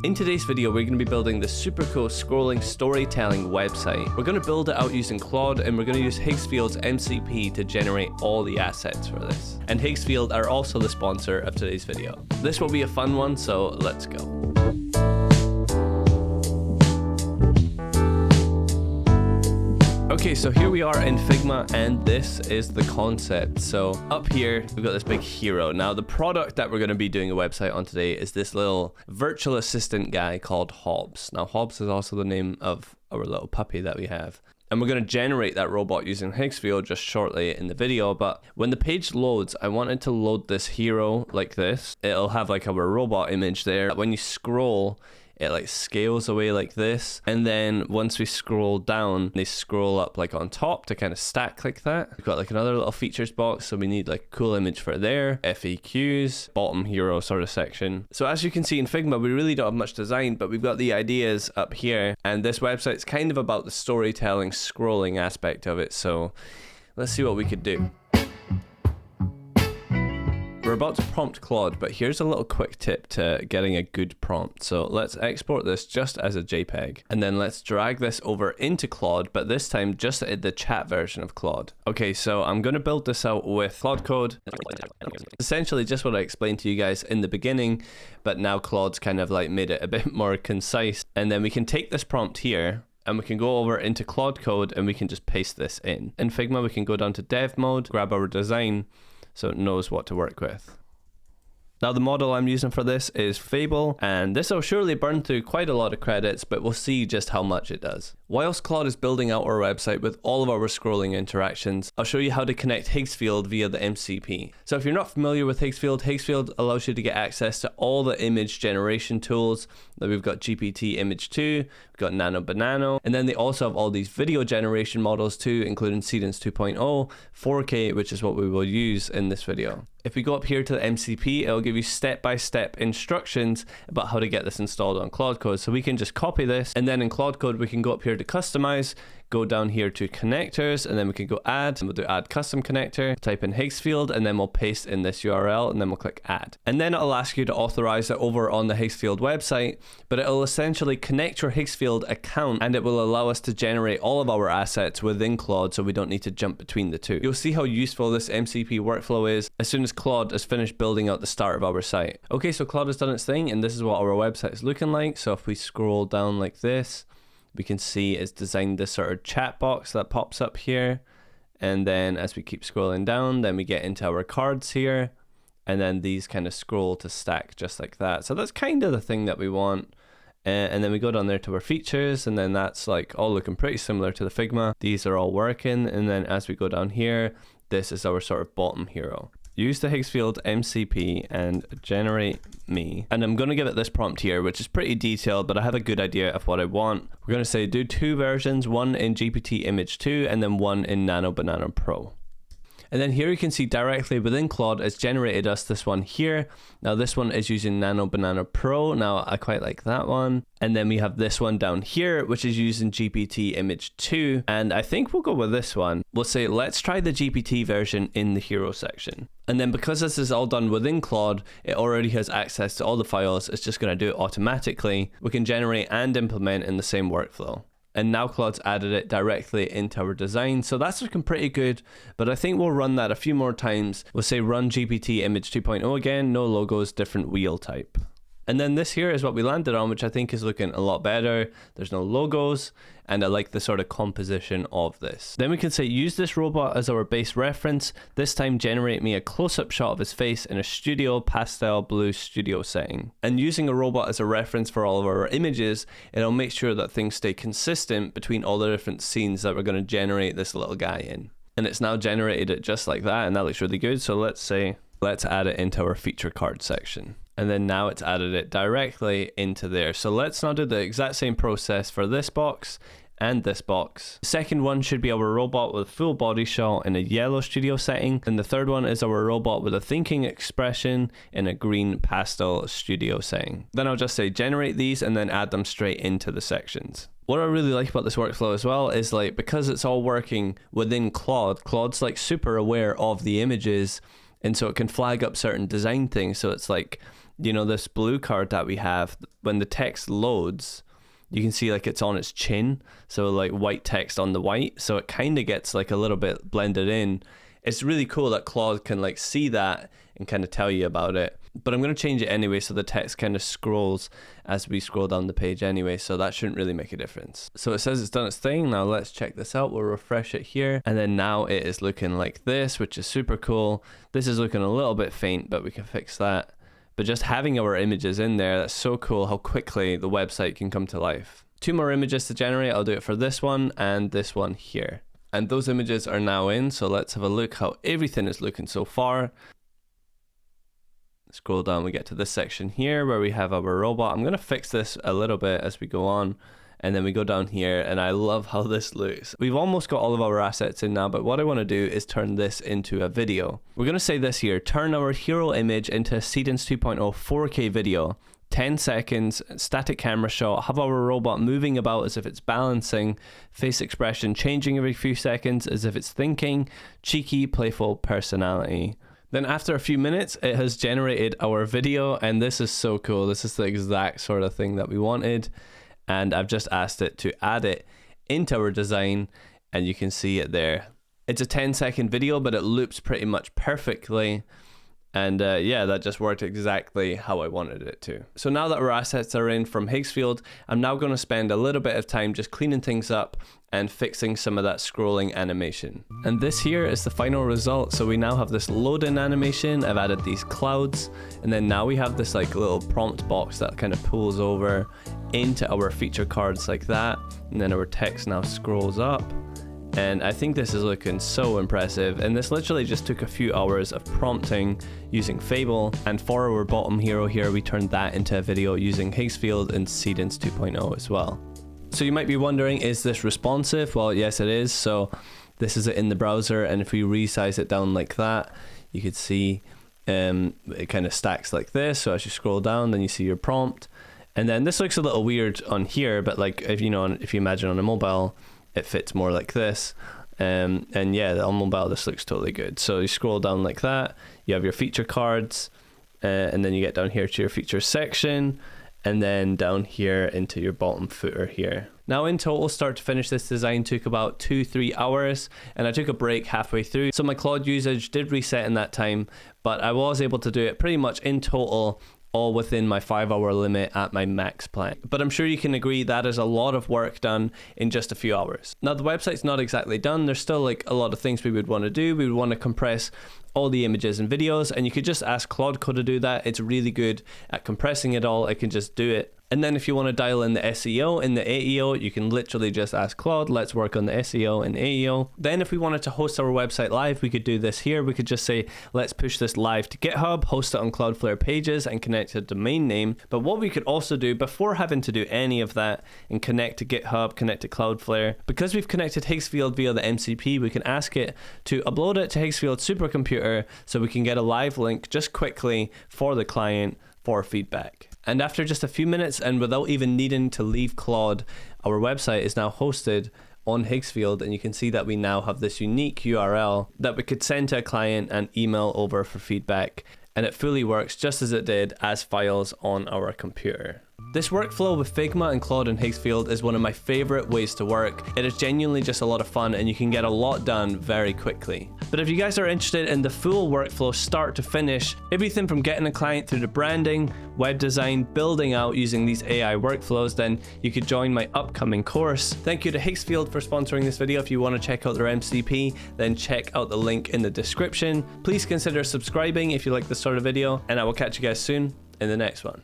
In today's video, we're going to be building the super cool scrolling storytelling website. We're going to build it out using Claude, and we're going to use Higgsfield's MCP to generate all the assets for this. And Higgsfield are also the sponsor of today's video. This will be a fun one, so let's go. Okay, so here we are in Figma, and this is the concept. So up here, we've got this big hero. Now, the product that we're going to be doing a website on today is this little virtual assistant guy called Hobbs. Now, Hobbs is also the name of our little puppy that we have. And we're going to generate that robot using Higgsfield just shortly in the video. But when the page loads, I wanted to load this hero like this. It'll have like our robot image there. When you scroll, it like scales away like this, and then once we scroll down, they scroll up like on top to kind of stack like that. We've got like another little features box, so we need like a cool image for there, FAQs, bottom hero sort of section. So as you can see in Figma, we really don't have much design, but we've got the ideas up here, and this website's kind of about the storytelling, scrolling aspect of it. So let's see what we could do. We're about to prompt Claude, but here's a little quick tip to getting a good prompt. So let's export this just as a JPEG, and then let's drag this over into Claude, but this time just the chat version of Claude. Okay, so I'm going to build this out with Claude Code. Essentially just what I explained to you guys in the beginning, but now Claude's kind of like made it a bit more concise. And then we can take this prompt here, and we can go over into Claude Code, and we can just paste this in. In Figma, we can go down to dev mode, grab our design, so it knows what to work with. Now the model I'm using for this is Fable, and this will surely burn through quite a lot of credits, but we'll see just how much it does. Whilst Claude is building out our website with all of our scrolling interactions, I'll show you how to connect Higgsfield via the MCP. So if you're not familiar with Higgsfield, Higgsfield allows you to get access to all the image generation tools. Now we've got GPT Image 2, we've got Nano Banano, and then they also have all these video generation models too, including Cadence 2.0, 4K, which is what we will use in this video. If we go up here to the MCP, it'll give you step-by-step instructions about how to get this installed on Claude Code. So we can just copy this, and then in Claude Code, we can go up here to customize, go down here to connectors, and then we can go add, and we'll do add custom connector, type in Higgsfield, and then we'll paste in this URL, and then we'll click add. And then it'll ask you to authorize it over on the Higgsfield website, but it'll essentially connect your Higgsfield account, and it will allow us to generate all of our assets within Claude, so we don't need to jump between the two. You'll see how useful this MCP workflow is as soon as Claude has finished building out the start of our site. Okay, so Claude has done its thing, and this is what our website is looking like. So if we scroll down like this, we can see it's designed this sort of chat box that pops up here. And then as we keep scrolling down, then we get into our cards here. And then these kind of scroll to stack just like that. So that's kind of the thing that we want. And then we go down there to our features, and then that's like all looking pretty similar to the Figma. These are all working. And then as we go down here, this is our sort of bottom hero. Use the Higgsfield MCP and generate me. And I'm going to give it this prompt here, which is pretty detailed, but I have a good idea of what I want. We're going to say do two versions, one in GPT Image 2 and then one in Nano Banana Pro. And then here you can see directly within Claude, it's generated us this one here. Now this one is using Nano Banana Pro. Now I quite like that one. And then we have this one down here, which is using GPT Image 2. And I think we'll go with this one. We'll say, let's try the GPT version in the hero section. And then because this is all done within Claude, it already has access to all the files. It's just going to do it automatically. We can generate and implement in the same workflow. And now Claude's added it directly into our design. So that's looking pretty good, but I think we'll run that a few more times. We'll say run GPT Image 2.0 again, no logos, different wheel type. And then this here is what we landed on, which I think is looking a lot better. There's no logos, and I like the sort of composition of this. Then we can say, use this robot as our base reference. This time generate me a close-up shot of his face in a studio pastel blue studio setting. And using a robot as a reference for all of our images, it'll make sure that things stay consistent between all the different scenes that we're going to generate this little guy in. And it's now generated it just like that, and that looks really good. So let's say, let's add it into our feature card section. And then now it's added it directly into there. So let's now do the exact same process for this box and this box. The second one should be our robot with full body shot in a yellow studio setting. And the third one is our robot with a thinking expression in a green pastel studio setting. Then I'll just say generate these and then add them straight into the sections. What I really like about this workflow as well is like, because it's all working within Claude, Claude's like super aware of the images. And so it can flag up certain design things. So it's like, you know, this blue card that we have, when the text loads, you can see like it's on its chin. So like white text on the white. So it kind of gets like a little bit blended in. It's really cool that Claude can like see that and kind of tell you about it. But I'm going to change it anyway, so the text kind of scrolls as we scroll down the page anyway, so that shouldn't really make a difference. So it says it's done its thing. Now let's check this out. We'll refresh it here, and then now it is looking like this, which is super cool. This is looking a little bit faint, but we can fix that. But just having our images in there, that's so cool how quickly the website can come to life. 2 more images to generate. I'll do it for this one and this one here. And those images are now in, so let's have a look how everything is looking so far. Scroll down, we get to this section here where we have our robot. I'm going to fix this a little bit as we go on, and then we go down here, and I love how this looks. We've almost got all of our assets in now, but what I want to do is turn this into a video. We're going to say this here: turn our hero image into a Seedance 2.0 4K video. 10 seconds, static camera shot, have our robot moving about as if it's balancing, face expression changing every few seconds as if it's thinking, cheeky, playful personality. Then after a few minutes, it has generated our video, and this is so cool. This is the exact sort of thing that we wanted, and I've just asked it to add it into our design, and you can see it there. It's a 10-second video, but it loops pretty much perfectly. And yeah, that just worked exactly how I wanted it to. So now that our assets are in from Higgsfield, I'm now going to spend a little bit of time just cleaning things up and fixing some of that scrolling animation. And this here is the final result. So we now have this load-in animation. I've added these clouds, and then now we have this like little prompt box that kind of pulls over into our feature cards like that. And then our text now scrolls up. And I think this is looking so impressive, and this literally just took a few hours of prompting using Fable, and for our bottom hero here, we turned that into a video using Higgsfield and Seedance 2.0 as well. So you might be wondering, is this responsive? Well, yes it is. So this is it in the browser, and if we resize it down like that, you could see it kind of stacks like this. So as you scroll down, then you see your prompt, and then this looks a little weird on here, but like if you imagine on a mobile, it fits more like this. And yeah, on mobile this looks totally good. So you scroll down like that, you have your feature cards, and then you get down here to your feature section, and then down here into your bottom footer here. Now in total, start to finish, this design took about 2-3 hours, and I took a break halfway through, so my Claude usage did reset in that time, but I was able to do it pretty much in total all within my 5-hour limit at my max plan. But I'm sure you can agree that is a lot of work done in just a few hours. Now the website's not exactly done. There's still like a lot of things we would want to do. We would want to compress all the images and videos, and you could just ask Claude Code to do that. It's really good at compressing it all. It can just do it. And then if you want to dial in the SEO and the AEO, you can literally just ask Claude, let's work on the SEO and AEO. Then if we wanted to host our website live, we could do this here. We could just say, let's push this live to GitHub, host it on Cloudflare pages, and connect a domain name. But what we could also do before having to do any of that and connect to GitHub, connect to Cloudflare, because we've connected Higgsfield via the MCP, we can ask it to upload it to Higgsfield supercomputer so we can get a live link just quickly for the client for feedback. And after just a few minutes, and without even needing to leave Claude, our website is now hosted on Higgsfield, and you can see that we now have this unique URL that we could send to a client and email over for feedback, and it fully works just as it did as files on our computer. This workflow with Figma and Claude and Higgsfield is one of my favorite ways to work. It is genuinely just a lot of fun, and you can get a lot done very quickly. But if you guys are interested in the full workflow start to finish, everything from getting a client through to branding, web design, building out using these AI workflows, then you could join my upcoming course. Thank you to Higgsfield for sponsoring this video. If you want to check out their MCP, then check out the link in the description. Please consider subscribing if you like this sort of video, and I will catch you guys soon in the next one.